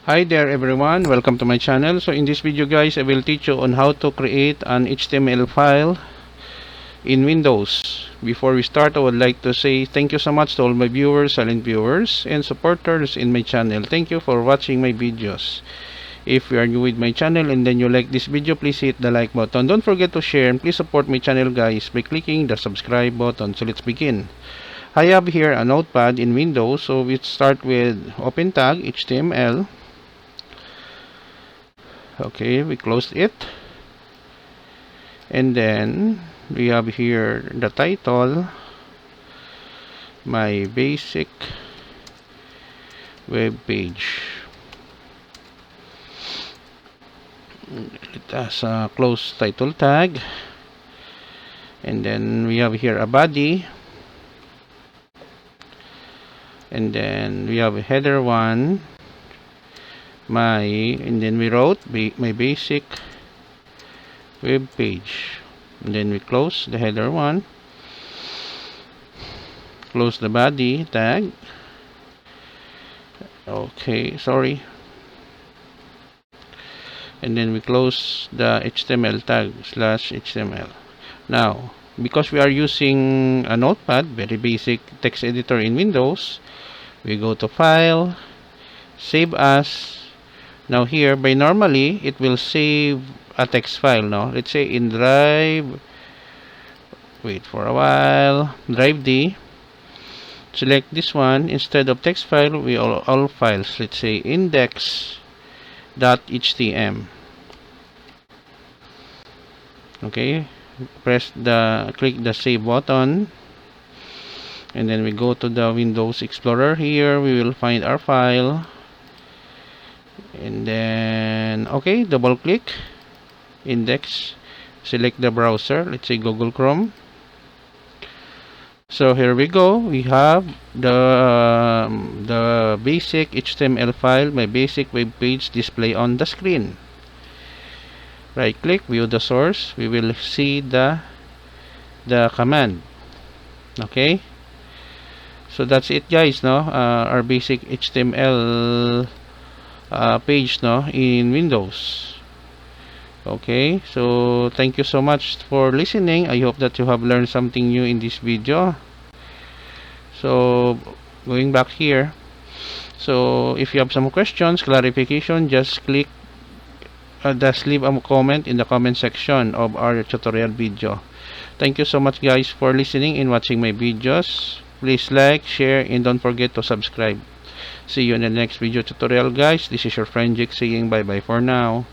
Hi there everyone, welcome to my channel. So in this video guys, I will teach you on how to create an HTML file in Windows. Before we start, I would like to say thank you so much to all my viewers, silent viewers, and supporters in my channel. Thank you for watching my videos. If you are new with my channel and then you like this video, please hit the like button. Don't forget to share and please support my channel guys by clicking the subscribe button. So let's begin. I have here a notepad in Windows, so we start with open tag HTML. Okay, we closed it, and then we have here the title, my basic web page. It has a close title tag, and then we have here a body, and then we have a header 1, and then we wrote my basic web page, and then we close the header 1, close the body tag. Okay, sorry. And then we close the HTML tag /HTML. Now, because we are using a notepad, very basic text editor in Windows, we go to File, Save As. Now here, by normally, it will save a text file, no? Let's say in Drive, wait for a while, Drive D. Select this one. Instead of text file, we all files. Let's say index.htm. Okay, click the save button, and then we go to the Windows Explorer. Here we will find our file, and then okay, double click index, select the browser, let's say Google Chrome. So here we go, we have the basic HTML file, my basic web page display on the screen. Right click, view the source, we will see the command. Okay, so that's it guys, no? Our basic HTML page, no, in Windows. Okay, so thank you so much for listening. I hope that you have learned something new in this video. So going back here, so if you have some questions, clarification, just leave a comment in the comment section of our tutorial video. Thank you so much guys for listening and watching my videos. Please like, share, and don't forget to subscribe. See you in the next video tutorial guys. This is your friend Jake saying bye bye for now.